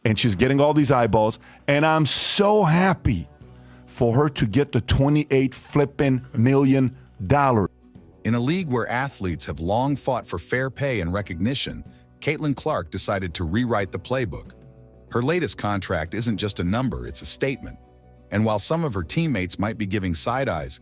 and she's getting all these eyeballs. And I'm so happy for her to get the $28 flipping million. In a league where athletes have long fought for fair pay and recognition, Caitlin Clark decided to rewrite the playbook. Her latest contract isn't just a number, it's a statement. And while some of her teammates might be giving side eyes,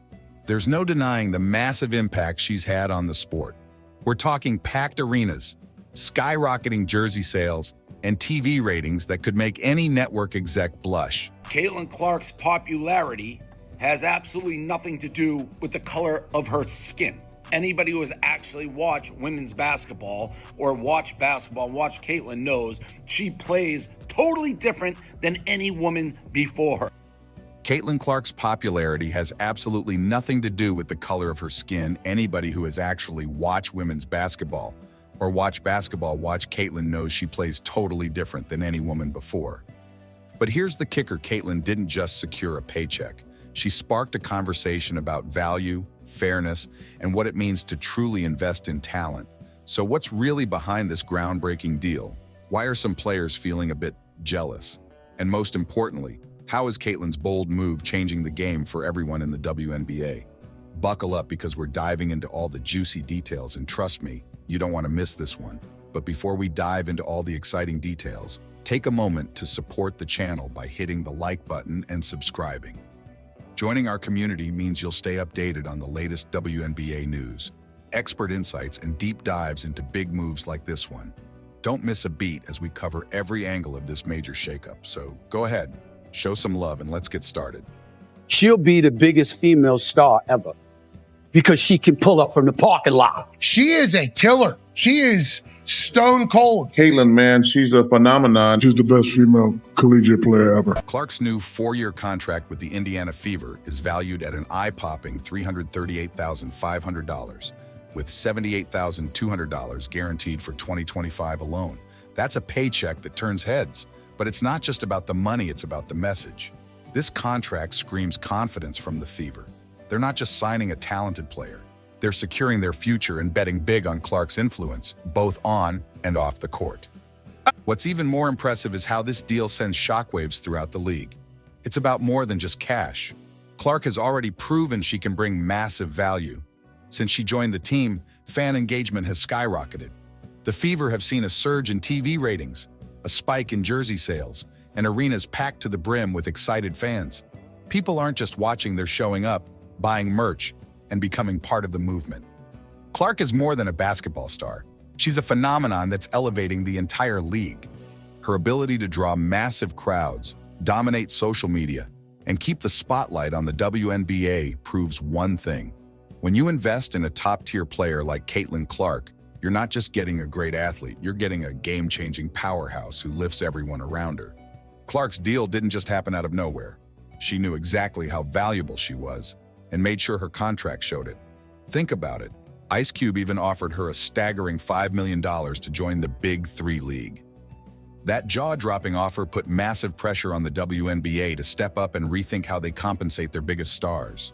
there's no denying the massive impact she's had on the sport. We're talking packed arenas, skyrocketing jersey sales, and TV ratings that could make any network exec blush. Caitlin Clark's popularity has absolutely nothing to do with the color of her skin. Anybody who has actually watched women's basketball or watch Caitlin knows she plays totally different than any woman before her. Caitlin Clark's popularity has absolutely nothing to do with the color of her skin. Anybody who has actually watched women's basketball or watch Caitlin knows she plays totally different than any woman before. But here's the kicker: Caitlin didn't just secure a paycheck. She sparked a conversation about value, fairness, and what it means to truly invest in talent. So what's really behind this groundbreaking deal? Why are some players feeling a bit jealous? And most importantly, how is Caitlin's bold move changing the game for everyone in the WNBA? Buckle up, because we're diving into all the juicy details, and trust me, you don't want to miss this one. But before we dive into all the exciting details, take a moment to support the channel by hitting the like button and subscribing. Joining our community means you'll stay updated on the latest WNBA news, expert insights, and deep dives into big moves like this one. Don't miss a beat as we cover every angle of this major shakeup. So go ahead, show some love, and let's get started. She'll be the biggest female star ever because she can pull up from the parking lot. She is a killer. She is stone cold. Caitlin, man, she's a phenomenon. She's the best female collegiate player ever. Clark's new 4-year contract with the Indiana Fever is valued at an eye-popping $338,500, with $78,200 guaranteed for 2025 alone. That's a paycheck that turns heads. But it's not just about the money, it's about the message. This contract screams confidence from the Fever. They're not just signing a talented player. They're securing their future and betting big on Clark's influence, both on and off the court. What's even more impressive is how this deal sends shockwaves throughout the league. It's about more than just cash. Clark has already proven she can bring massive value. Since she joined the team, fan engagement has skyrocketed. The Fever have seen a surge in TV ratings, a spike in jersey sales, and arenas packed to the brim with excited fans. People aren't just watching, they're showing up, buying merch, and becoming part of the movement. Clark is more than a basketball star. She's a phenomenon that's elevating the entire league. Her ability to draw massive crowds, dominate social media, and keep the spotlight on the WNBA proves one thing. When you invest in a top-tier player like Caitlin Clark, you're not just getting a great athlete, you're getting a game-changing powerhouse who lifts everyone around her. Clark's deal didn't just happen out of nowhere. She knew exactly how valuable she was and made sure her contract showed it. Think about it. Ice Cube even offered her a staggering $5 million to join the Big Three League. That jaw-dropping offer put massive pressure on the WNBA to step up and rethink how they compensate their biggest stars.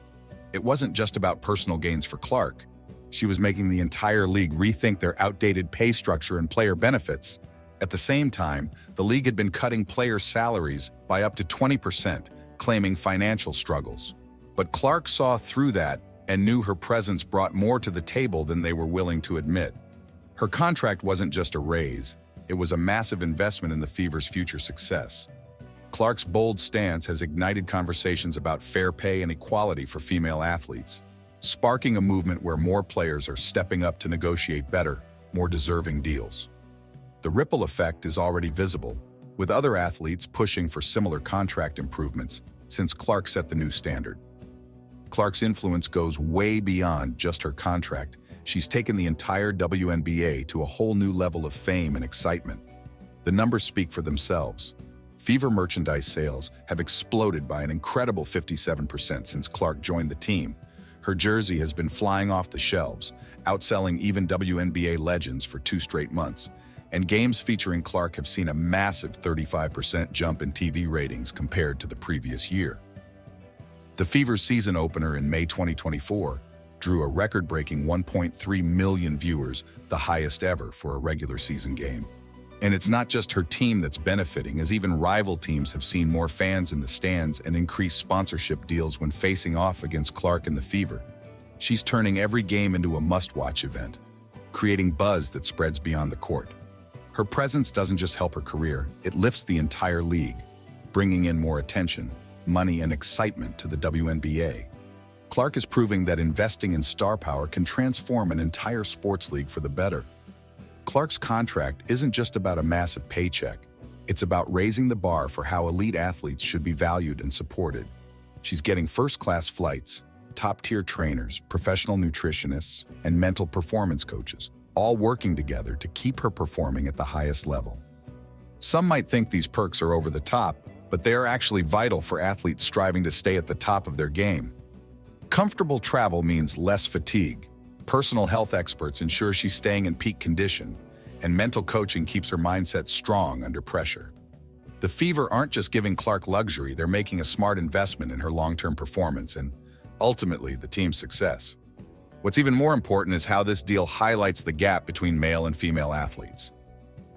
It wasn't just about personal gains for Clark. She was making the entire league rethink their outdated pay structure and player benefits. At the same time, the league had been cutting player salaries by up to 20%, claiming financial struggles. But Clark saw through that and knew her presence brought more to the table than they were willing to admit. Her contract wasn't just a raise, it was a massive investment in the Fever's future success. Clark's bold stance has ignited conversations about fair pay and equality for female athletes, sparking a movement where more players are stepping up to negotiate better, more deserving deals. The ripple effect is already visible, with other athletes pushing for similar contract improvements since Clark set the new standard. Clark's influence goes way beyond just her contract. She's taken the entire WNBA to a whole new level of fame and excitement. The numbers speak for themselves. Fever merchandise sales have exploded by an incredible 57% since Clark joined the team. Her jersey has been flying off the shelves, outselling even WNBA legends for 2 straight months. And games featuring Clark have seen a massive 35% jump in TV ratings compared to the previous year. The Fever's season opener in May 2024 drew a record-breaking 1.3 million viewers, the highest ever for a regular season game. And it's not just her team that's benefiting, as even rival teams have seen more fans in the stands and increased sponsorship deals when facing off against Clark and the Fever. She's turning every game into a must-watch event, creating buzz that spreads beyond the court. Her presence doesn't just help her career, it lifts the entire league, bringing in more attention, money, and excitement to the WNBA. Clark is proving that investing in star power can transform an entire sports league for the better. Clark's contract isn't just about a massive paycheck. It's about raising the bar for how elite athletes should be valued and supported. She's getting first-class flights, top-tier trainers, professional nutritionists, and mental performance coaches, all working together to keep her performing at the highest level. Some might think these perks are over the top, but they are actually vital for athletes striving to stay at the top of their game. Comfortable travel means less fatigue. Personal health experts ensure she's staying in peak condition, and mental coaching keeps her mindset strong under pressure. The Fever aren't just giving Clark luxury, they're making a smart investment in her long-term performance and, ultimately, the team's success. What's even more important is how this deal highlights the gap between male and female athletes.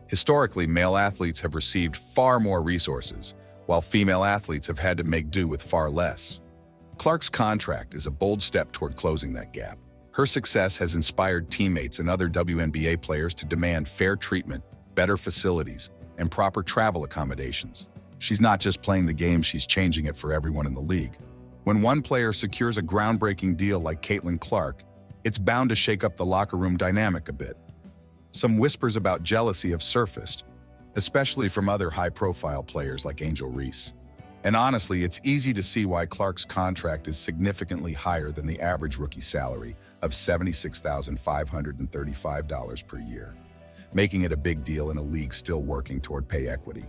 Historically, male athletes have received far more resources, while female athletes have had to make do with far less. Clark's contract is a bold step toward closing that gap. Her success has inspired teammates and other WNBA players to demand fair treatment, better facilities, and proper travel accommodations. She's not just playing the game, she's changing it for everyone in the league. When one player secures a groundbreaking deal like Caitlin Clark, it's bound to shake up the locker room dynamic a bit. Some whispers about jealousy have surfaced, especially from other high-profile players like Angel Reese. And honestly, it's easy to see why Clark's contract is significantly higher than the average rookie salary of $76,535 per year, making it a big deal in a league still working toward pay equity.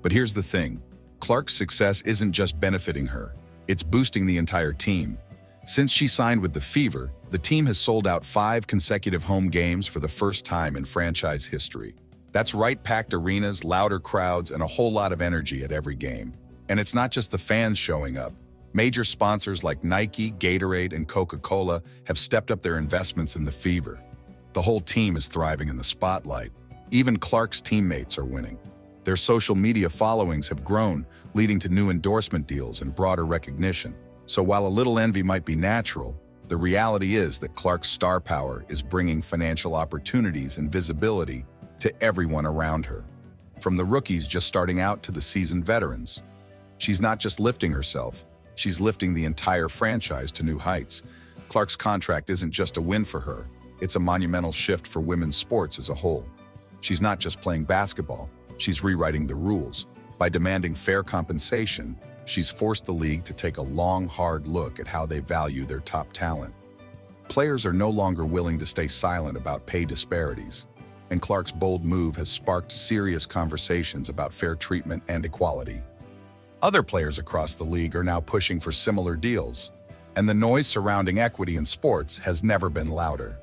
But here's the thing, Clark's success isn't just benefiting her, it's boosting the entire team. Since she signed with the Fever, the team has sold out 5 consecutive home games for the first time in franchise history. That's right, packed arenas, louder crowds, and a whole lot of energy at every game. And it's not just the fans showing up. Major sponsors like Nike, Gatorade, and Coca-Cola have stepped up their investments in the Fever. The whole team is thriving in the spotlight. Even Clark's teammates are winning. Their social media followings have grown, leading to new endorsement deals and broader recognition. So while a little envy might be natural, the reality is that Clark's star power is bringing financial opportunities and visibility to everyone around her. From the rookies just starting out to the seasoned veterans. She's not just lifting herself, she's lifting the entire franchise to new heights. Clark's contract isn't just a win for her, it's a monumental shift for women's sports as a whole. She's not just playing basketball, she's rewriting the rules. By demanding fair compensation, she's forced the league to take a long, hard look at how they value their top talent. Players are no longer willing to stay silent about pay disparities, and Clark's bold move has sparked serious conversations about fair treatment and equality. Other players across the league are now pushing for similar deals, and the noise surrounding equity in sports has never been louder.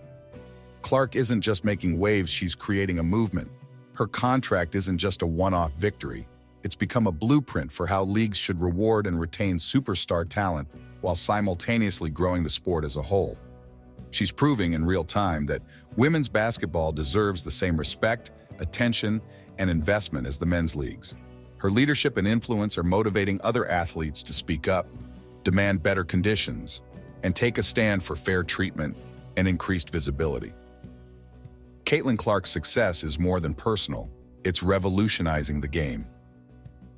Clark isn't just making waves, she's creating a movement. Her contract isn't just a one-off victory. It's become a blueprint for how leagues should reward and retain superstar talent while simultaneously growing the sport as a whole. She's proving in real time that women's basketball deserves the same respect, attention, and investment as the men's leagues. Her leadership and influence are motivating other athletes to speak up, demand better conditions, and take a stand for fair treatment and increased visibility. Caitlin Clark's success is more than personal, it's revolutionizing the game.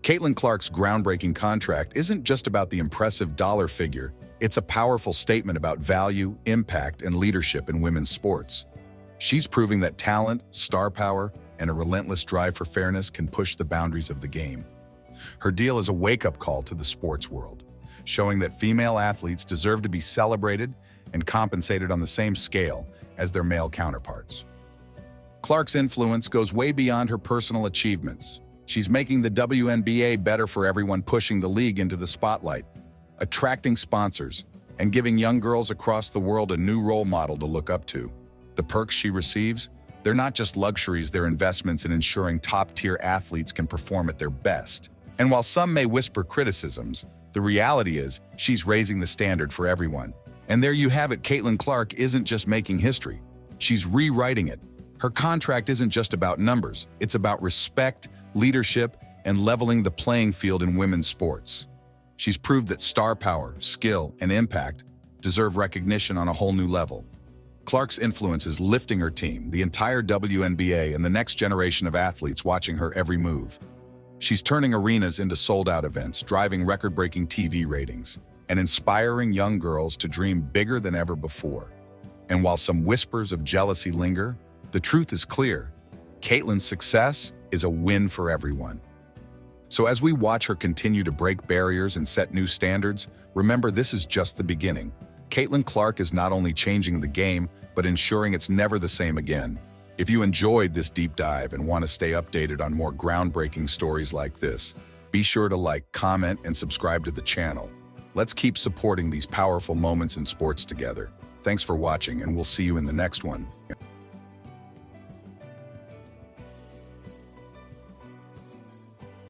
Caitlin Clark's groundbreaking contract isn't just about the impressive dollar figure, it's a powerful statement about value, impact, and leadership in women's sports. She's proving that talent, star power, and a relentless drive for fairness can push the boundaries of the game. Her deal is a wake-up call to the sports world, showing that female athletes deserve to be celebrated and compensated on the same scale as their male counterparts. Clark's influence goes way beyond her personal achievements. She's making the WNBA better for everyone, pushing the league into the spotlight, attracting sponsors, and giving young girls across the world a new role model to look up to. The perks she receives, they're not just luxuries, they're investments in ensuring top-tier athletes can perform at their best. And while some may whisper criticisms, the reality is she's raising the standard for everyone. And there you have it, Caitlin Clark isn't just making history, she's rewriting it. Her contract isn't just about numbers. It's about respect, leadership, and leveling the playing field in women's sports. She's proved that star power, skill, and impact deserve recognition on a whole new level. Clark's influence is lifting her team, the entire WNBA, and the next generation of athletes watching her every move. She's turning arenas into sold-out events, driving record-breaking TV ratings, and inspiring young girls to dream bigger than ever before. And while some whispers of jealousy linger, the truth is clear. Caitlin's success is a win for everyone. So as we watch her continue to break barriers and set new standards, remember this is just the beginning. Caitlin Clark is not only changing the game, but ensuring it's never the same again. If you enjoyed this deep dive and want to stay updated on more groundbreaking stories like this, be sure to like, comment, and subscribe to the channel. Let's keep supporting these powerful moments in sports together. Thanks for watching, and we'll see you in the next one.